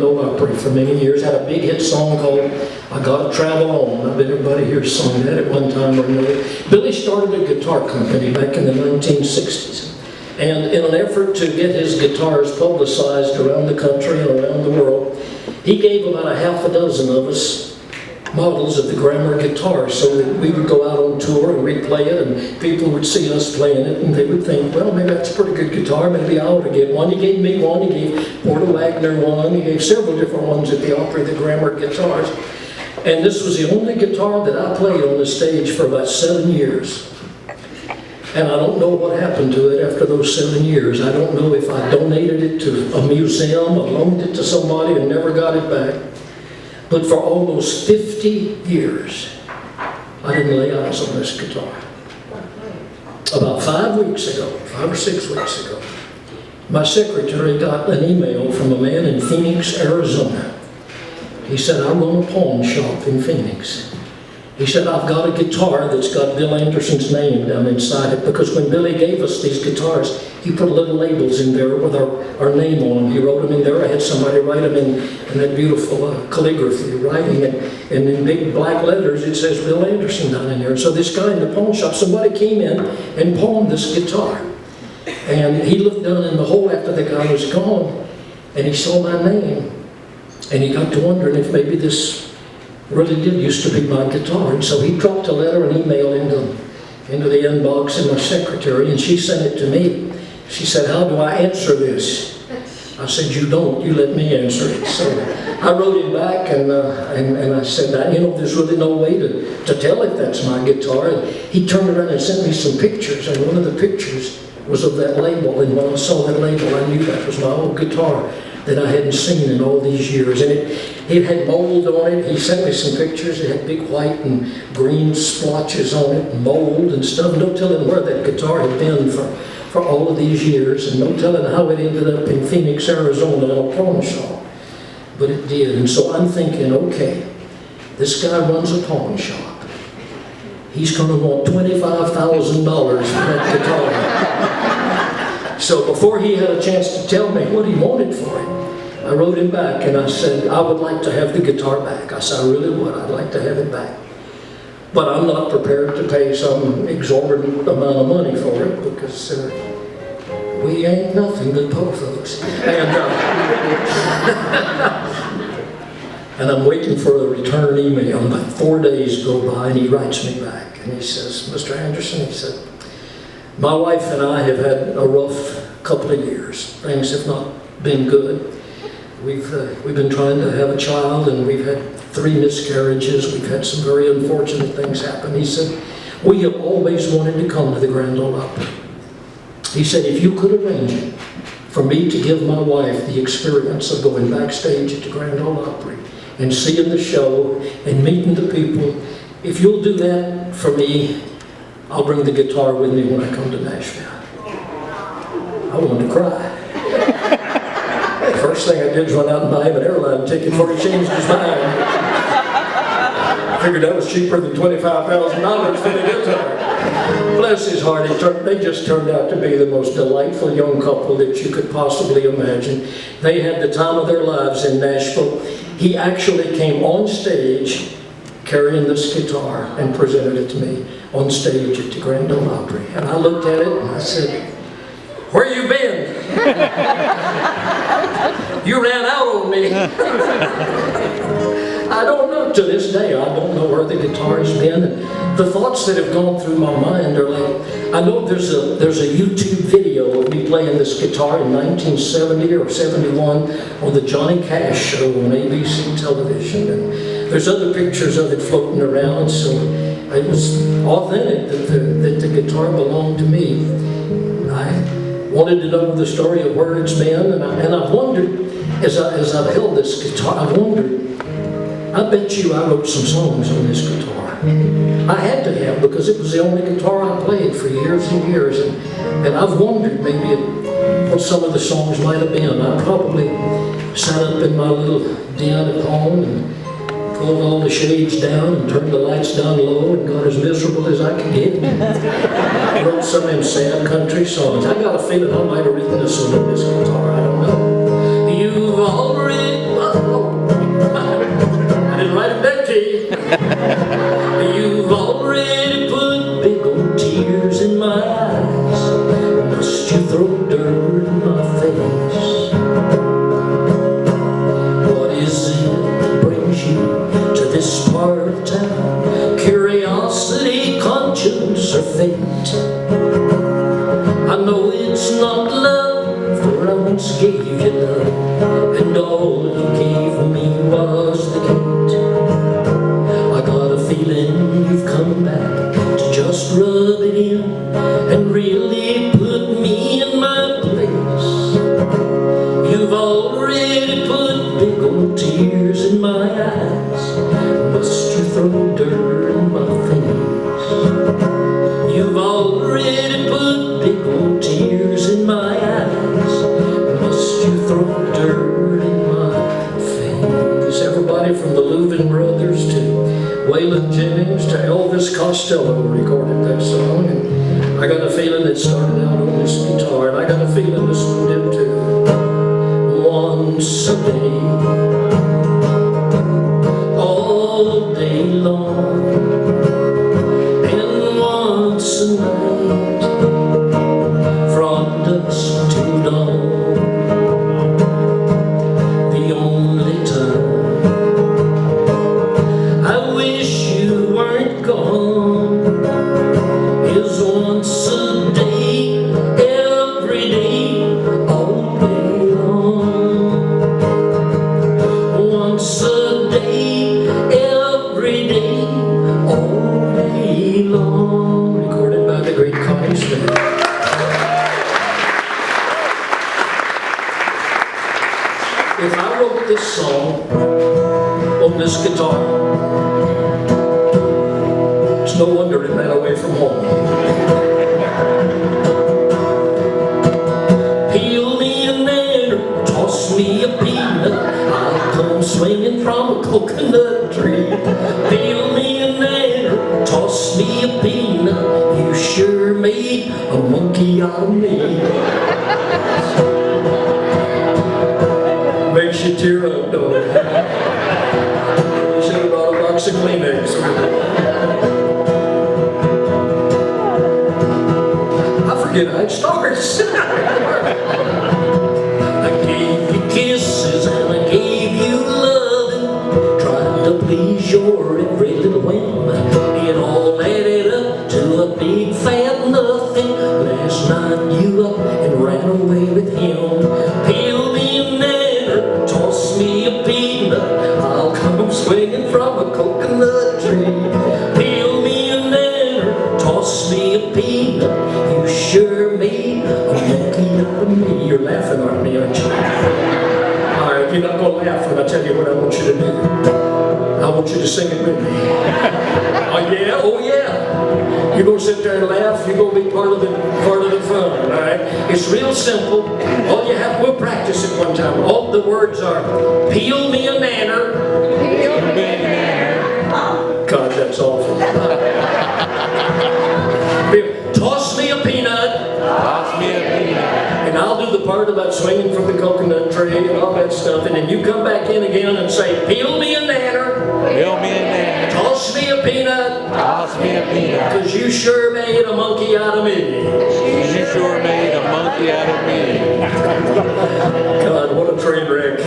Opry for many years. Had a big hit song called I Gotta Travel On. I bet everybody here sung that at one time or another. Billy started a guitar company back in the 1960s. And in an effort to get his guitars publicized around the country and around the world, he gave about a half a dozen of us models of the Grammar guitar so that we would go out on tour and we'd play it and people would see us playing it and they would think, well, maybe that's a pretty good guitar, maybe I ought to get one. He gave me one, he gave Porter Wagner one, he gave several different ones at the Opry, the Grammar guitars. And this was the only guitar that I played on the stage for about 7 years. And I don't know what happened to it after those 7 years. I don't know if I donated it to a museum, or loaned it to somebody and never got it back. But for almost 50 years, I didn't lay eyes on this guitar. About 5 weeks ago, 5 or 6 weeks ago, my secretary got an email from a man in Phoenix, Arizona. He said, I run a pawn shop in Phoenix. He said, I've got a guitar that's got Bill Anderson's name down inside it, because when Billy gave us these guitars, he put little labels in there with our name on them. He wrote them in there. I had somebody write them in that beautiful calligraphy writing, and in big black letters it says Bill Anderson down in there. So this guy in the pawn shop, somebody came in and pawned this guitar. And he looked down in the hole after the guy was gone, and he saw my name, and he got to wondering if maybe this really did used to be my guitar. And so he dropped a letter and email into the inbox in my secretary, and she sent it to me. She said, how do I answer this? I said, you don't, you let me answer it. So I wrote him back and I said, you know, there's really no way to tell if that's my guitar. And he turned around and sent me some pictures, and one of the pictures was of that label. And when I saw that label, I knew that was my old guitar that I hadn't seen in all these years. And it had mold on it. He sent me some pictures. It had big white and green splotches on it, mold and stuff. No telling where that guitar had been for all of these years, and no telling how it ended up in Phoenix, Arizona in a pawn shop. But it did. And so I'm thinking, okay, this guy runs a pawn shop. He's going to want $25,000 for that guitar. So before he had a chance to tell me what he wanted for it, I wrote him back and I said, I would like to have the guitar back. I said, I really would. I'd like to have it back. But I'm not prepared to pay some exorbitant amount of money for it, because we ain't nothing but poor folks. And I'm waiting for a return email. About 4 days go by and he writes me back. And he says, Mr. Anderson, he said, my wife and I have had a rough couple of years. Things have not been good. We've been trying to have a child, and we've had 3 miscarriages. We've had some very unfortunate things happen. He said, we have always wanted to come to the Grand Ole Opry. He said, if you could arrange it for me to give my wife the experience of going backstage at the Grand Ole Opry and seeing the show and meeting the people, if you'll do that for me, I'll bring the guitar with me when I come to Nashville. I wanted to cry. First thing I did was run out and buy him an airline ticket before he changed his mind. I figured that was cheaper than $25,000 for the guitar. Bless his heart, they just turned out to be the most delightful young couple that you could possibly imagine. They had the time of their lives in Nashville. He actually came on stage carrying this guitar and presented it to me on stage at the Grand Ole Opry. And I looked at it and I said, where you been? You ran out on me. I don't know, to this day, I don't know where the guitar has been. And the thoughts that have gone through my mind are like, I know there's a YouTube video of me playing this guitar in 1970 or 71 on the Johnny Cash show on ABC television. And there's other pictures of it floating around, so it was authentic that the guitar belonged to me. I wanted to know the story of where it's been, and I've wondered, as I've held this guitar, I've wondered, I bet you I wrote some songs on this guitar. I had to have, because it was the only guitar I played for years and years, and I've wondered maybe what some of the songs might have been. I probably sat up in my little den at home and pulled all the shades down and turned the lights down low and got as miserable as I could get. Wrote some of them sad country songs. I got a feeling I might have written this one on this guitar. I don't know. You've already night. I know it's not love, for I once gave you love, and all you gave me was the gate. I got a feeling you've come back to just rub it in and really put me in my place. You've already put big old tears in my eyes. Must you throw dirt in my face? You've already put big old tears in my eyes. Must you throw dirt in my face? Everybody from the Louvin Brothers to Waylon Jennings to Elvis Costello recorded that song, and I got a feeling it started out on this guitar, and I got a feeling this one did too. Once a day, all day long, and once a night, from dusk till dawn. The only time I wish you weren't gone is once a day, every day, all day long. Once a day, every day, all day long. Recorded by the great Connie Smith. If I wrote this song on this guitar, it's no wonder it ran away from home. Peel me a nanner, toss me a peanut, I'll come swinging from a coconut tree. Peel me a nanner, toss me a peanut, you sure made a monkey out of me. Makes you tear up, don't it? You should have brought a box of Kleenex. I forget how it starts. I gave you kisses and I gave you loving, trying to please your every little whim. It all added up to a big fat nothing. Last night you up and ran away with him. Peel me a nanner, toss me a peanut, I'll come swinging from a coconut tree. Peel me a nanner, toss me a peanut, you sure made a monkey out of me. You're laughing at me, aren't you? Alright, you're not going to laugh when I tell you what I want you to do. I want you to sing it with me. Oh yeah? Oh yeah. You're going to sit there and laugh. You're going to be part of the fun, all right? It's real simple. All you have, we'll practice it one time. All the words are, peel me a nanner. Peel me a nanner. God, that's awful. Toss me a peanut. Toss me a peanut. And I'll do the part about swinging from the coconut tree and all that stuff. And then you come back in again and say, peel me a nanner. Peel me a nanner. Toss me a peanut. Toss me a peanut. Because you sure made a monkey out of me. You sure made a monkey out of me. God, what a train wreck.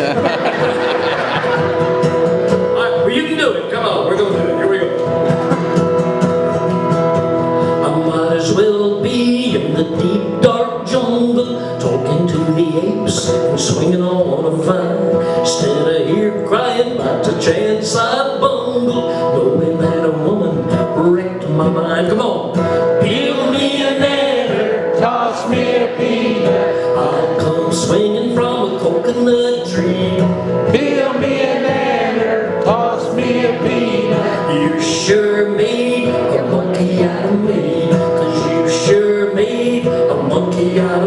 All right, well, you can do it. Come on, we're going to do it. Here we go. I might as well be in the deep dark jungle, talking to the apes and swinging on a vine, instead of here crying about the chance I bungled, knowing that a woman wrecked my mind. Come on. Peel me a nanner, toss me a peanut, I'll come swinging from a coconut tree. Peel me a nanner, toss me a peanut, you sure made a monkey out of me. 'Cause you sure made a monkey out of me.